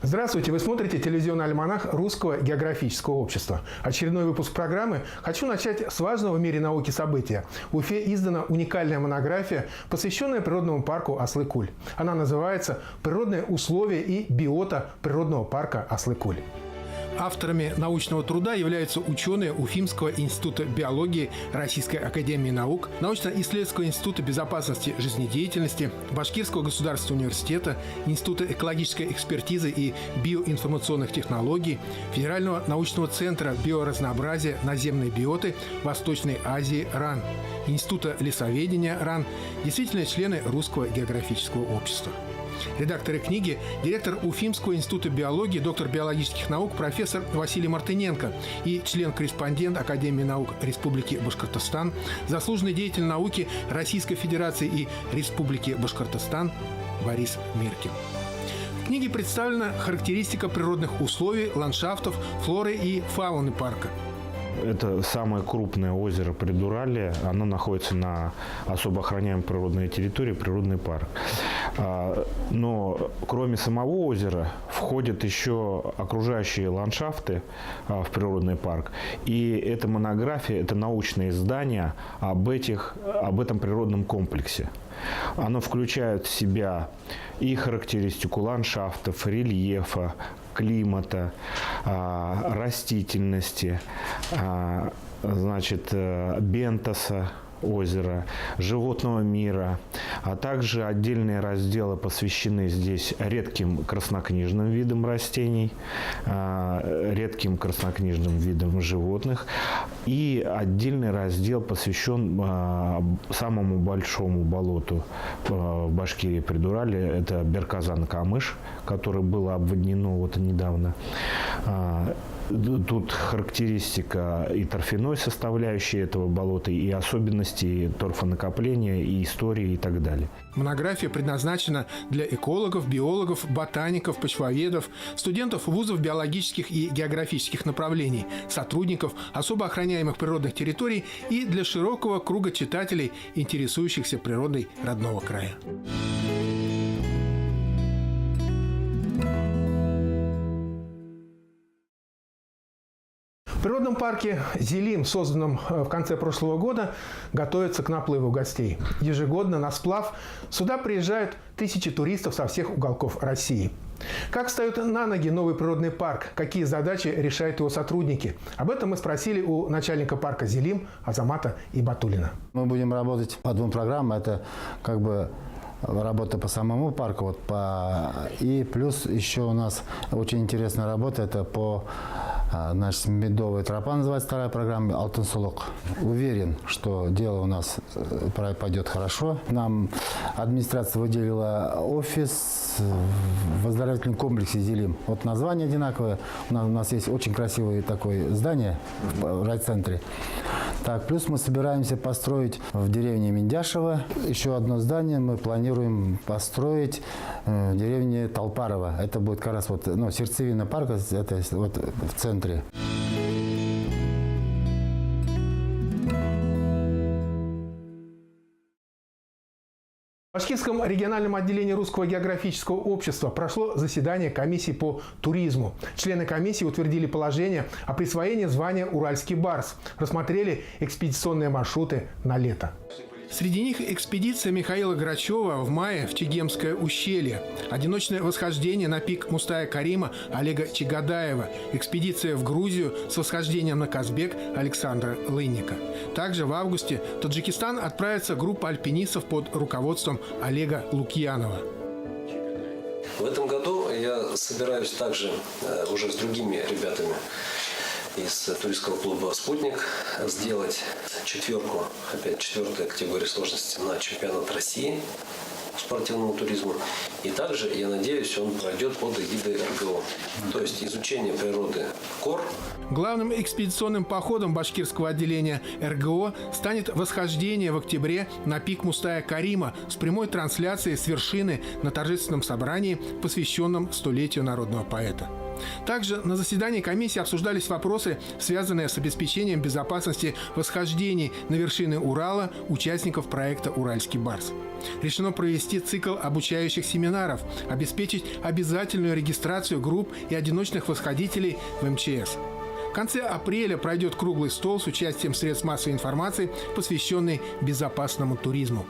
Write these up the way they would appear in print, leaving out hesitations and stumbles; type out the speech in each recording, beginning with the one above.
Здравствуйте! Вы смотрите телевизионный альманах Русского географического общества. Очередной выпуск программы хочу начать с важного в мире науки события. В Уфе издана уникальная монография, посвященная природному парку Аслыкуль. Она называется «Природные условия и биота природного парка Аслыкуль». Авторами научного труда являются ученые Уфимского института биологии Российской академии наук, Научно-исследовательского института безопасности жизнедеятельности, Башкирского государственного университета, Института экологической экспертизы и биоинформационных технологий, Федерального научного центра биоразнообразия наземной биоты Восточной Азии РАН, Института лесоведения РАН, действительные члены Русского географического общества. Редакторы книги – директор Уфимского института биологии, доктор биологических наук, профессор Василий Мартыненко и член-корреспондент Академии наук Республики Башкортостан, заслуженный деятель науки Российской Федерации и Республики Башкортостан Борис Миркин. В книге представлена характеристика природных условий, ландшафтов, флоры и фауны парка. Это самое крупное озеро Придуралья. Оно находится на особо охраняемой природной территории, природный парк. Но кроме самого озера входят еще окружающие ландшафты в природный парк. И эта монография, это научное издание об этом природном комплексе. Оно включает в себя и характеристику ландшафтов, рельефа, климата, растительности, бентоса озера, животного мира, а также отдельные разделы посвящены здесь редким краснокнижным видам растений, редким краснокнижным видам животных, и отдельный раздел посвящен самому большому болоту в Башкирии Придуралья, это Берказан-Камыш, которое было обводнено недавно. Тут характеристика и торфяной составляющей этого болота, и особенности торфонакопления, и истории, и так далее. Монография предназначена для экологов, биологов, ботаников, почвоведов, студентов вузов биологических и географических направлений, сотрудников особо охраняемых природных территорий и для широкого круга читателей, интересующихся природой родного края. В природном парке Зелим, созданном в конце прошлого года, готовится к наплыву гостей. Ежегодно на сплав сюда приезжают тысячи туристов со всех уголков России. Как встает на ноги новый природный парк? Какие задачи решают его сотрудники? Об этом мы спросили у начальника парка Зелим Азамата Ибатуллина. Мы будем работать по двум программам. Это работа по самому парку, и плюс еще у нас очень интересная работа, это по медовая тропа, называется вторая программа, Алтын-Сулук. Уверен, что дело у нас пойдет хорошо. Нам администрация выделила офис в оздоровительном комплексе Зелим. Название одинаковое. У нас есть очень красивое такое здание в райцентре. Плюс мы собираемся построить в деревне Миндяшево еще одно здание. Мы планируем построить в деревне Талпарова. Это будет как раз сердцевина парка, это в центре. В Башкирском региональном отделении Русского географического общества прошло заседание комиссии по туризму. Члены комиссии утвердили положение о присвоении звания «Уральский барс», рассмотрели экспедиционные маршруты на лето. Среди них экспедиция Михаила Грачева в мае в Чегемское ущелье, одиночное восхождение на пик Мустая-Карима Олега Чагадаева, экспедиция в Грузию с восхождением на Казбек Александра Лынника. Также в августе в Таджикистан отправится группа альпинистов под руководством Олега Лукьянова. В этом году я собираюсь также уже с другими ребятами из туристского клуба «Спутник» сделать четвертая категория сложности на чемпионат России по спортивному туризму. И также, я надеюсь, он пройдет под эгидой РГО. То есть изучение природы КОР. Главным экспедиционным походом башкирского отделения РГО станет восхождение в октябре на пик Мустая-Карима с прямой трансляцией с вершины на торжественном собрании, посвященном столетию народного поэта. Также на заседании комиссии обсуждались вопросы, связанные с обеспечением безопасности восхождений на вершины Урала участников проекта «Уральский барс». Решено провести цикл обучающих семинаров, обеспечить обязательную регистрацию групп и одиночных восходителей в МЧС. В конце апреля пройдет круглый стол с участием средств массовой информации, посвященный безопасному туризму.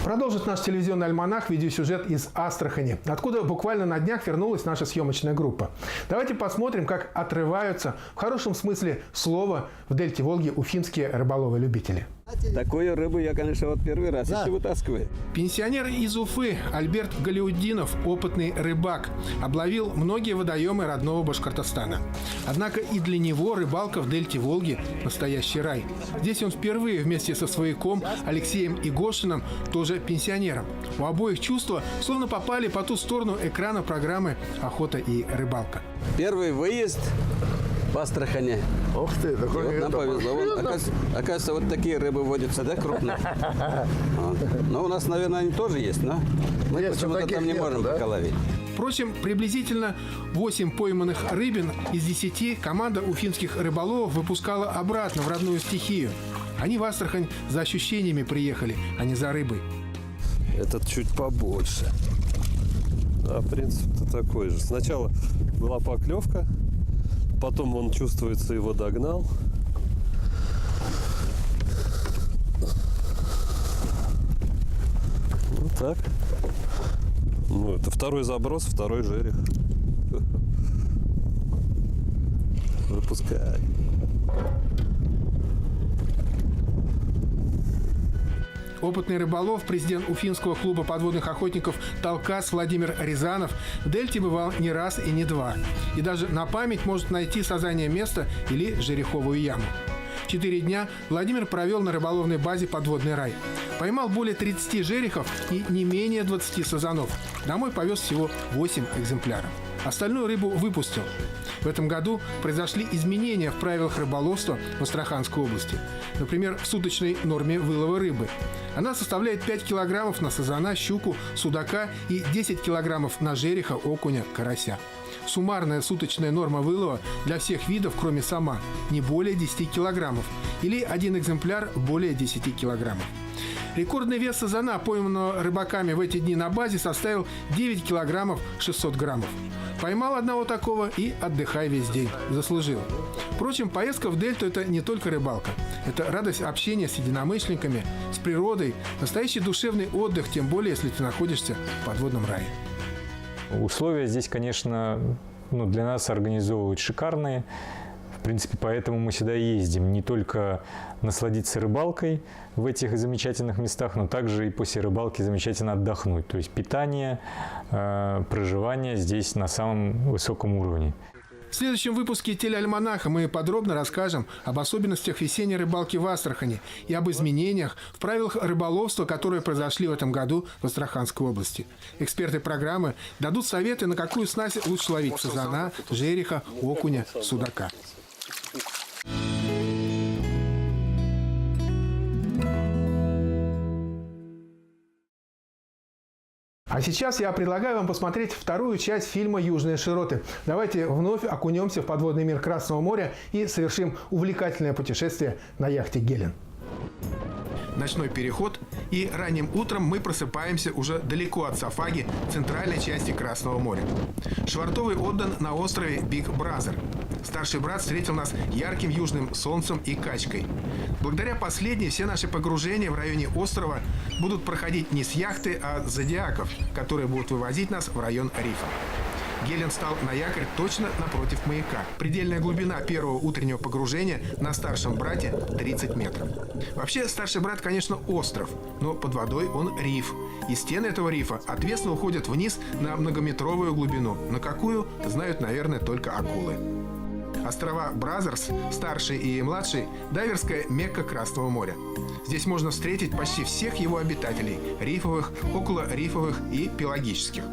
Продолжит наш телевизионный альманах видеосюжет из Астрахани, откуда буквально на днях вернулась наша съемочная группа. Давайте посмотрим, как отрываются, в хорошем смысле слова, в дельте Волги уфимские рыболовы-любители. Такую рыбу я, конечно, вот первый раз еще вытаскиваю. Пенсионер из Уфы Альберт Галяутдинов, опытный рыбак, обловил многие водоемы родного Башкортостана. Однако и для него рыбалка в дельте Волги – настоящий рай. Здесь он впервые вместе со свояком Алексеем Игошиным, тоже пенсионером. У обоих чувства словно попали по ту сторону экрана программы «Охота и рыбалка». Первый выезд в Астрахани. Ух ты, такой... И вот нам повезло. Оказывается, вот такие рыбы водятся, да, крупные? Вот. Но у нас, наверное, они тоже есть, но мы почему-то там не можем пока ловить. Впрочем, приблизительно 8 пойманных рыбин из 10 команда уфимских рыболовов выпускала обратно в родную стихию. Они в Астрахань за ощущениями приехали, а не за рыбой. Этот чуть побольше. А принцип-то такой же. Сначала была поклевка, потом он, чувствуется, его догнал. Вот так. Ну, это второй заброс, второй жерех. Выпускай. Опытный рыболов, президент Уфимского клуба подводных охотников «Талкас» Владимир Рязанов в дельте бывал не раз и не два. И даже на память может найти сазание место или жереховую яму. 4 дня Владимир провел на рыболовной базе «Подводный рай». Поймал более 30 жерехов и не менее 20 сазанов. Домой повез всего 8 экземпляров. Остальную рыбу выпустил. В этом году произошли изменения в правилах рыболовства в Астраханской области. Например, в суточной норме вылова рыбы. Она составляет 5 килограммов на сазана, щуку, судака и 10 килограммов на жереха, окуня, карася. Суммарная суточная норма вылова для всех видов, кроме сама, не более 10 килограммов или один экземпляр более 10 килограммов. Рекордный вес сазана, пойманного рыбаками в эти дни на базе, составил 9 килограммов 600 граммов. Поймал одного такого и отдыхай весь день. Заслужил. Впрочем, поездка в дельту – это не только рыбалка. Это радость общения с единомышленниками, с природой, настоящий душевный отдых, тем более, если ты находишься в подводном рае. Условия здесь, конечно, для нас организовывают шикарные. В принципе, поэтому мы сюда ездим. Не только насладиться рыбалкой в этих замечательных местах, но также и после рыбалки замечательно отдохнуть. То есть питание, проживание здесь на самом высоком уровне. В следующем выпуске телеальманаха мы подробно расскажем об особенностях весенней рыбалки в Астрахани и об изменениях в правилах рыболовства, которые произошли в этом году в Астраханской области. Эксперты программы дадут советы, на какую снасть лучше ловить сазана, жереха, окуня, судака. А сейчас я предлагаю вам посмотреть вторую часть фильма «Южные широты». Давайте вновь окунемся в подводный мир Красного моря и совершим увлекательное путешествие на яхте «Гелен». Ночной переход, и ранним утром мы просыпаемся уже далеко от Сафаги, центральной части Красного моря. Швартовый отдан на острове Биг Бразер. Старший брат встретил нас ярким южным солнцем и качкой. Благодаря последней все наши погружения в районе острова будут проходить не с яхты, а с зодиаков, которые будут вывозить нас в район рифа. Гелен стал на якорь точно напротив маяка. Предельная глубина первого утреннего погружения на старшем брате 30 метров. Вообще, старший брат, конечно, остров, но под водой он риф. И стены этого рифа отвесно уходят вниз на многометровую глубину. На какую, знают, наверное, только акулы. Острова Бразерс, старший и младший, дайверская Мекка Красного моря. Здесь можно встретить почти всех его обитателей – рифовых, околорифовых и пелагических.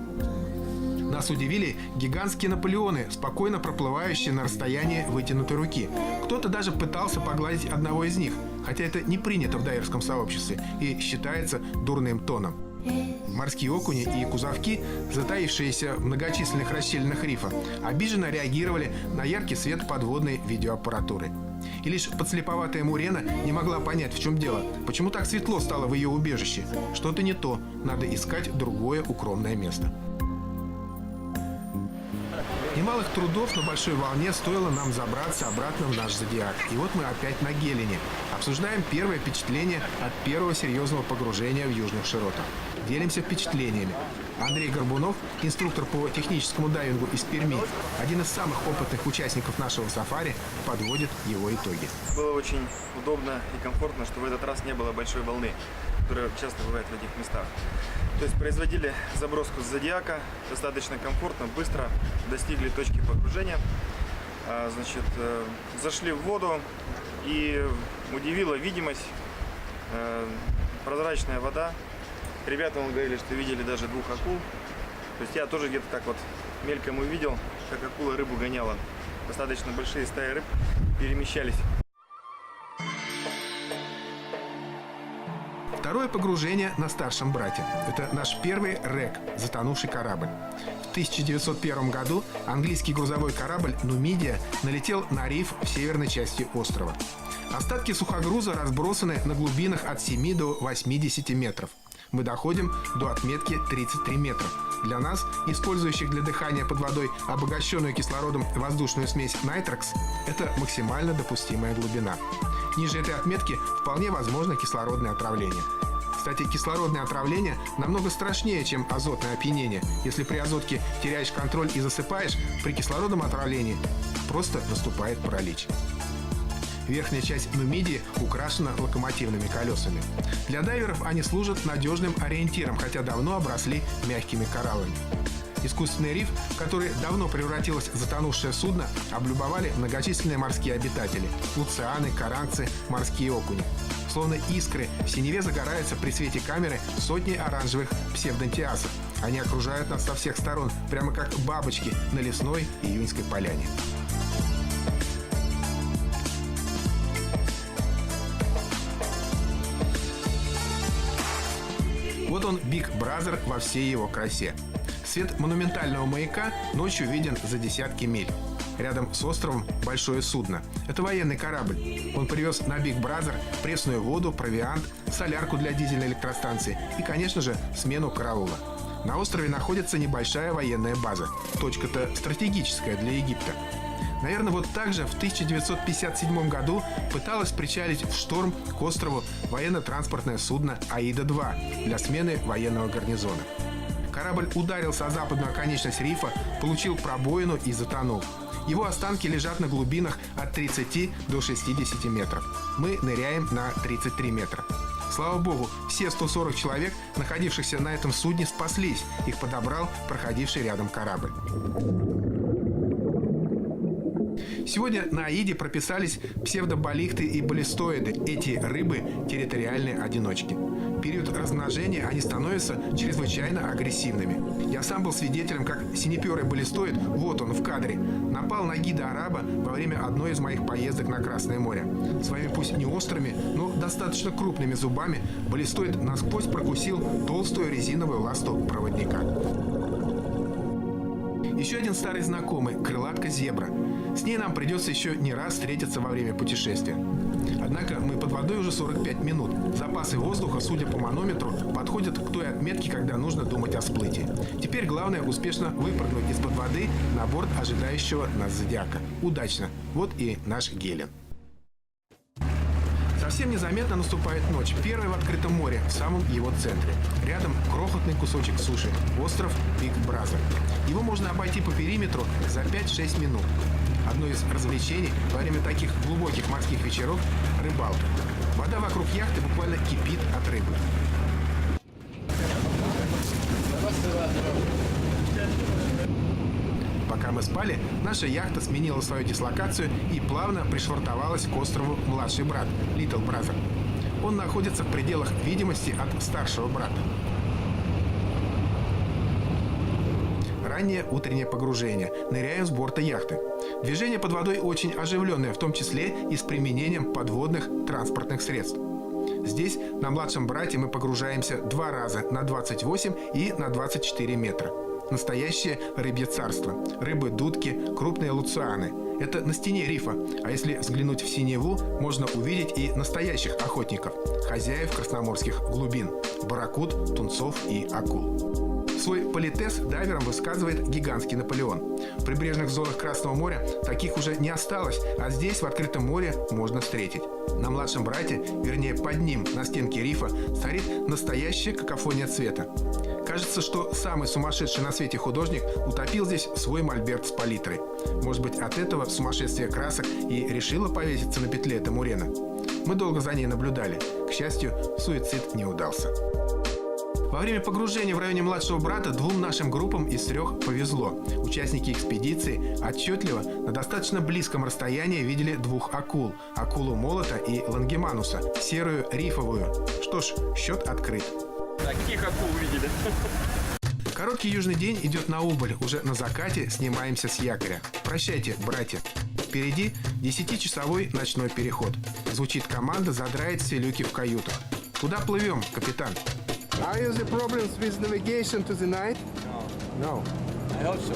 Нас удивили гигантские Наполеоны, спокойно проплывающие на расстоянии вытянутой руки. Кто-то даже пытался погладить одного из них, хотя это не принято в дайверском сообществе и считается дурным тоном. Морские окуни и кузовки, затаившиеся в многочисленных расщелинах рифа, обиженно реагировали на яркий свет подводной видеоаппаратуры. И лишь подслеповатая Мурена не могла понять, в чем дело, почему так светло стало в ее убежище. Что-то не то, надо искать другое укромное место. Немалых трудов на большой волне стоило нам забраться обратно в наш зодиак. И вот мы опять на Гелене. Обсуждаем первое впечатление от первого серьезного погружения в южных широтах. Делимся впечатлениями. Андрей Горбунов, инструктор по техническому дайвингу из Перми, один из самых опытных участников нашего сафари, подводит его итоги. Было очень удобно и комфортно, что в этот раз не было большой волны, которая часто бывает в этих местах. То есть производили заброску с зодиака достаточно комфортно, быстро достигли точки погружения. Значит, зашли в воду и удивила видимость, прозрачная вода. Ребята говорили, что видели даже 2 акул. То есть я тоже где-то так вот мельком увидел, как акула рыбу гоняла. Достаточно большие стаи рыб перемещались. Второе погружение на старшем брате. Это наш первый РЭК, затонувший корабль. В 1901 году английский грузовой корабль «Нумидия» налетел на риф в северной части острова. Остатки сухогруза разбросаны на глубинах от 7 до 80 метров. Мы доходим до отметки 33 метра. Для нас, использующих для дыхания под водой обогащенную кислородом воздушную смесь Nitrox, это максимально допустимая глубина. Ниже этой отметки вполне возможно кислородное отравление. Кстати, кислородное отравление намного страшнее, чем азотное опьянение. Если при азотке теряешь контроль и засыпаешь, при кислородном отравлении просто наступает паралич. Верхняя часть Нумидии украшена локомотивными колесами. Для дайверов они служат надежным ориентиром, хотя давно обросли мягкими кораллами. Искусственный риф, в который давно превратилось затонувшее судно, облюбовали многочисленные морские обитатели – луцианы, каранцы, морские окуни. Словно искры в синеве загораются при свете камеры сотни оранжевых псевдонтиасов. Они окружают нас со всех сторон, прямо как бабочки на лесной июньской поляне. Вот он, Big Brother во всей его красе. Свет монументального маяка ночью виден за десятки миль. Рядом с островом большое судно. Это военный корабль. Он привез на Big Brother пресную воду, провиант, солярку для дизельной электростанции и, конечно же, смену караула. На острове находится небольшая военная база. Точка-то стратегическая для Египта. Наверное, вот так же в 1957 году пыталось причалить в шторм к острову военно-транспортное судно «Аида-2» для смены военного гарнизона. Корабль ударился о западную оконечность рифа, получил пробоину и затонул. Его останки лежат на глубинах от 30 до 60 метров. Мы ныряем на 33 метра. Слава богу, все 140 человек, находившихся на этом судне, спаслись. Их подобрал проходивший рядом корабль. Сегодня на Аиде прописались псевдоболихты и баллистоиды. Эти рыбы – территориальные одиночки. В период размножения они становятся чрезвычайно агрессивными. Я сам был свидетелем, как синеперый баллистоид, вот он в кадре, напал на гида-араба во время одной из моих поездок на Красное море. Своими пусть не острыми, но достаточно крупными зубами баллистоид насквозь прокусил толстую резиновую ласту проводника. Еще один старый знакомый – крылатка-зебра. С ней нам придется еще не раз встретиться во время путешествия. Однако мы под водой уже 45 минут. Запасы воздуха, судя по манометру, подходят к той отметке, когда нужно думать о всплытии. Теперь главное успешно выпрыгнуть из-под воды на борт ожидающего нас зодиака. Удачно. Вот и наш Гелен. Совсем незаметно наступает ночь. Первая в открытом море, в самом его центре. Рядом крохотный кусочек суши. Остров Big Brother. Его можно обойти по периметру за 5-6 минут. Одно из развлечений во время таких глубоких морских вечеров – рыбалка. Вода вокруг яхты буквально кипит от рыбы. Пока мы спали, наша яхта сменила свою дислокацию и плавно пришвартовалась к острову Младший брат – Little Brother. Он находится в пределах видимости от старшего брата. раннее утреннее погружение. Ныряем с борта яхты. Движение под водой очень оживленное, в том числе и с применением подводных транспортных средств. Здесь, на младшем брате, мы погружаемся 2 раза на 28 и на 24 метра. Настоящее рыбье царство. Рыбы-дудки, крупные луцианы. Это на стене рифа. А если взглянуть в синеву, можно увидеть и настоящих охотников, хозяев красноморских глубин, барракуд, тунцов и акул. Свой политес дайверам высказывает гигантский Наполеон. В прибрежных зонах Красного моря таких уже не осталось, а здесь, в открытом море, можно встретить. На младшем брате, вернее под ним, на стенке рифа, царит настоящая какофония цвета. Кажется, что самый сумасшедший на свете художник утопил здесь свой мольберт с палитрой. Может быть, от этого сумасшествия красок и решила повеситься на петле эта мурена. Мы долго за ней наблюдали. К счастью, суицид не удался. Во время погружения в районе младшего брата 2 нашим группам из 3 повезло. Участники экспедиции отчетливо на достаточно близком расстоянии видели 2 акул. Акулу молота и лангемануса, серую рифовую. Что ж, счет открыт. Таких акул увидели. Короткий южный день идет на убыль. Уже на закате снимаемся с якоря. Прощайте, братья. Впереди 10-часовой ночной переход. Звучит команда задраить все люки в каютах. Куда плывем, капитан? Are you the problems with navigation to the night? No. I hope so.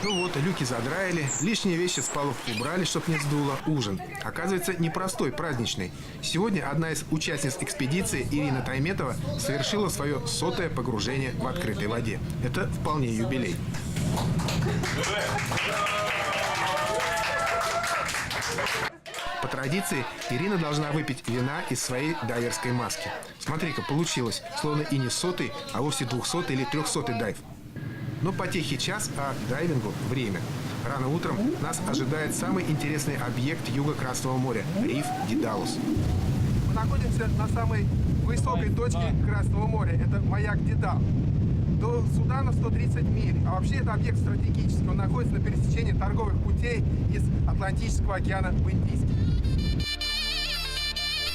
Ну вот, люки задраили, лишние вещи с палубки убрали, чтоб не сдуло. Ужин. Оказывается, непростой, праздничный. Сегодня одна из участниц экспедиции, Ирина Тайметова, совершила свое 100-е погружение в открытой воде. Это вполне юбилей. По традиции, Ирина должна выпить вина из своей дайверской маски. Смотри-ка, получилось, словно и не 100-й, а вовсе 200-й или 300-й дайв. Но потехи час, а дайвингу время. Рано утром нас ожидает самый интересный объект юга Красного моря – риф Дедалус. Мы находимся на самой высокой точке Красного моря. Это маяк Дедал. До Судана 130 миль. А вообще это объект стратегический. Он находится на пересечении торговых путей из Атлантического океана в Индийский.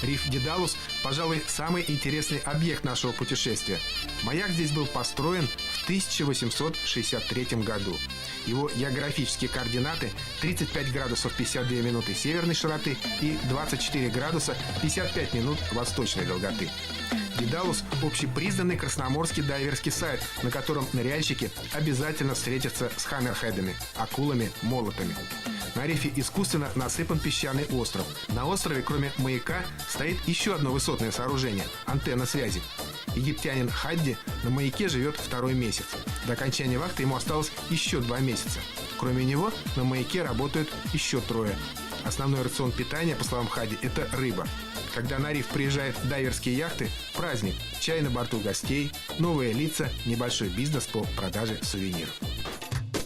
Риф Дедалус, пожалуй, самый интересный объект нашего путешествия. Маяк здесь был построен в 1863 году. Его географические координаты 35 градусов 52 минуты северной широты и 24 градуса 55 минут восточной долготы. Дедалус – общепризнанный красноморский дайверский сайт, на котором ныряльщики обязательно встретятся с хаммерхедами – акулами-молотами. На рифе искусственно насыпан песчаный остров. На острове, кроме маяка, стоит еще одно высотное сооружение – антенна связи. Египтянин Хадди на маяке живет 2-й месяц. До окончания вахты ему осталось еще 2 месяца. Кроме него, на маяке работают еще 3. Основной рацион питания, по словам Хадди, это рыба. Когда на риф приезжают дайверские яхты – праздник, чай на борту гостей, новые лица, небольшой бизнес по продаже сувениров.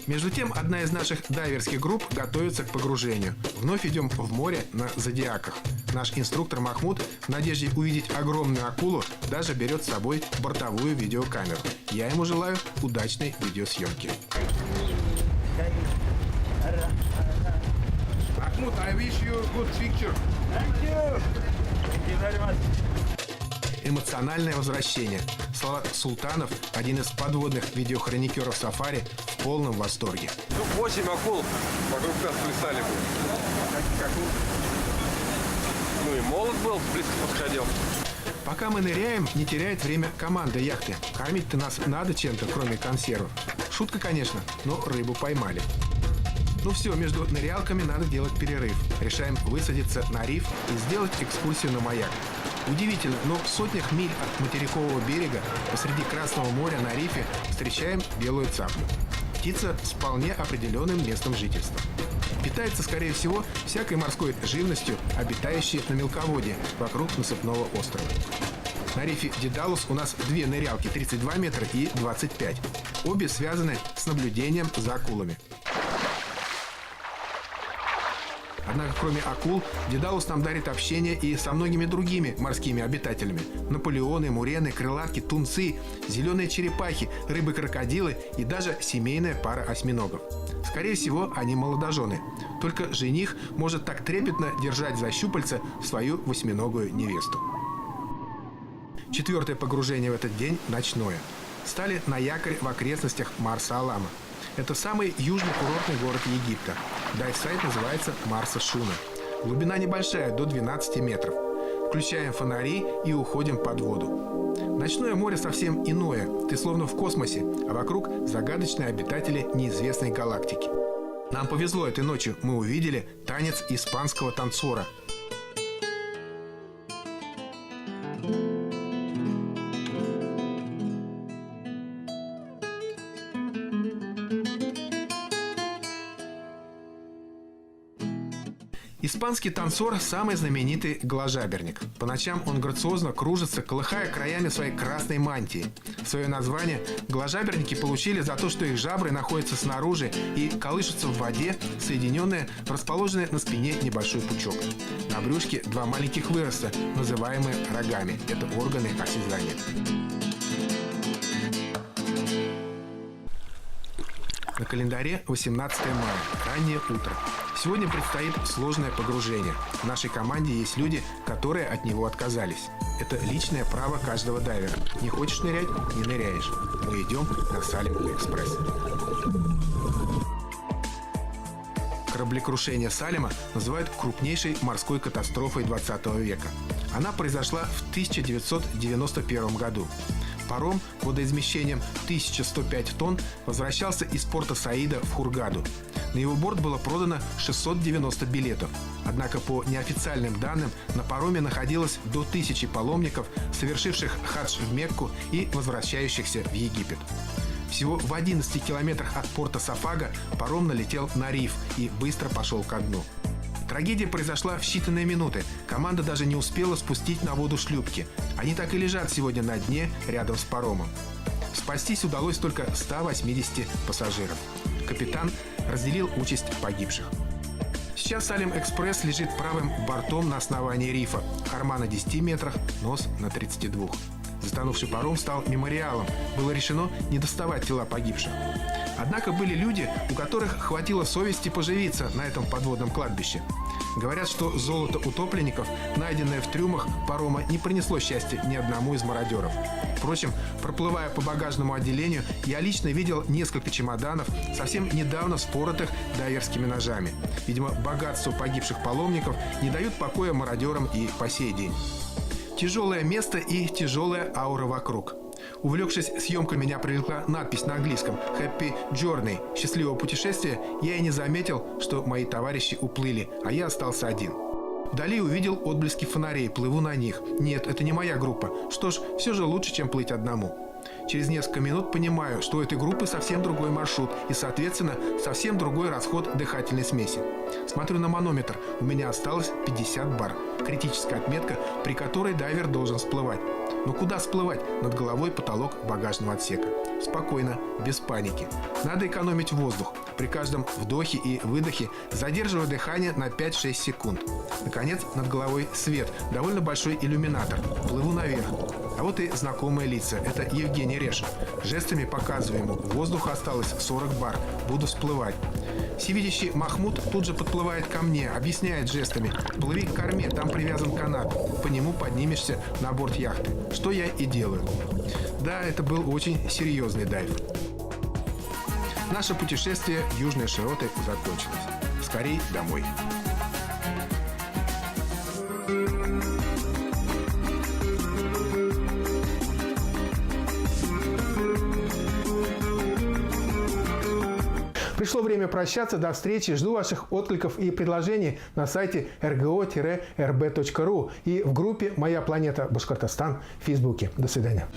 Между тем, одна из наших дайверских групп готовится к погружению. Вновь идем в море на зодиаках. Наш инструктор Махмуд в надежде увидеть огромную акулу даже берет с собой бортовую видеокамеру. Я ему желаю удачной видеосъемки. Махмуд, I wish you good picture. Thank you. Thank you very much. Эмоциональное возвращение. Салат Султанов, один из подводных видеохроникеров сафари, в полном восторге. 8 акул вокруг нас плясали. Ну и молот был, близко подходил. Пока мы ныряем, не теряет время команда яхты. Кормить-то нас надо чем-то, кроме консервов. Шутка, конечно, но рыбу поймали. Ну все, между нырялками надо делать перерыв. Решаем высадиться на риф и сделать экскурсию на маяк. Удивительно, но в сотнях миль от материкового берега посреди Красного моря на рифе встречаем белую цаплю. Птица с вполне определенным местом жительства. Питается, скорее всего, всякой морской живностью, обитающей на мелководье вокруг насыпного острова. На рифе Дедалус у нас 2 нырялки 32 метра и 25. Обе связаны с наблюдением за акулами. Однако, кроме акул, Дедалус нам дарит общение и со многими другими морскими обитателями. Наполеоны, мурены, крылатки, тунцы, зеленые черепахи, рыбы-крокодилы и даже семейная пара осьминогов. Скорее всего, они молодожены. Только жених может так трепетно держать за щупальца свою восьминогую невесту. 4-е погружение в этот день ночное. стали на якорь в окрестностях Марса-Алама. Это самый южный курортный город Египта. Дайв-сайт называется Марса Шуна. Глубина небольшая, до 12 метров. Включаем фонари и уходим под воду. Ночное море совсем иное. Ты словно в космосе, а вокруг загадочные обитатели неизвестной галактики. Нам повезло этой ночью. Мы увидели танец испанского танцора. Испанский танцор – самый знаменитый голожаберник. По ночам он грациозно кружится, колыхая краями своей красной мантии. Свое название голожаберники получили за то, что их жабры находятся снаружи и колышутся в воде, соединенные в расположенный на спине небольшой пучок. На брюшке два маленьких выроста, называемые рогами. Это органы осязания. На календаре 18 мая, раннее утро. Сегодня предстоит сложное погружение. В нашей команде есть люди, которые от него отказались. Это личное право каждого дайвера. Не хочешь нырять – не ныряешь. Мы идем на Салем-экспресс. Кораблекрушение Салема называют крупнейшей морской катастрофой 20 века. Она произошла в 1991 году. Паром водоизмещением 1105 тонн возвращался из порта Саида в Хургаду. На его борт было продано 690 билетов. Однако, по неофициальным данным, на пароме находилось до 1000 паломников, совершивших хадж в Мекку и возвращающихся в Египет. Всего в 11 километрах от порта Сафага паром налетел на риф и быстро пошел ко дну. Трагедия произошла в считанные минуты. Команда даже не успела спустить на воду шлюпки. Они так и лежат сегодня на дне рядом с паромом. Спастись удалось только 180 пассажиров. Капитан разделил участь погибших. Сейчас Салем-экспресс лежит правым бортом на основании рифа. Корма на 10 метрах, нос на 32. Затонувший паром стал мемориалом. Было решено не доставать тела погибших. Однако были люди, у которых хватило совести поживиться на этом подводном кладбище. Говорят, что золото утопленников, найденное в трюмах парома, не принесло счастья ни одному из мародеров. Впрочем, проплывая по багажному отделению, я лично видел несколько чемоданов, совсем недавно споротых дайверскими ножами. Видимо, богатство погибших паломников не дают покоя мародерам и по сей день. Тяжелое место и тяжелая аура вокруг. Увлекшись съемкой, меня привлекла надпись на английском «Happy Journey» – «Счастливого путешествия». Я и не заметил, что мои товарищи уплыли, а я остался один. Вдали увидел отблески фонарей, плыву на них. Нет, это не моя группа. Что ж, все же лучше, чем плыть одному. Через несколько минут понимаю, что у этой группы совсем другой маршрут и, соответственно, совсем другой расход дыхательной смеси. Смотрю на манометр. У меня осталось 50 бар. Критическая отметка, при которой дайвер должен всплывать. Но куда всплывать? Над головой потолок багажного отсека. Спокойно, без паники. Надо экономить воздух. При каждом вдохе и выдохе задерживаю дыхание на 5-6 секунд. Наконец, над головой свет. Довольно большой иллюминатор. Плыву наверх. А вот и знакомые лица. Это Евгений Реш. Жестами показываю ему. Воздуха осталось 40 бар. Буду всплывать. Всевидящий Махмуд тут же подплывает ко мне, объясняет жестами: плыви к корме, там привязан канат. По нему поднимешься на борт яхты. Что я и делаю. Да, это был очень серьезный дайв. Наше путешествие в южные широты закончилось. Скорей домой. Пришло время прощаться. До встречи. Жду ваших откликов и предложений на сайте rgo-rb.ru и в группе «Моя планета Башкортостан» в Фейсбуке. До свидания.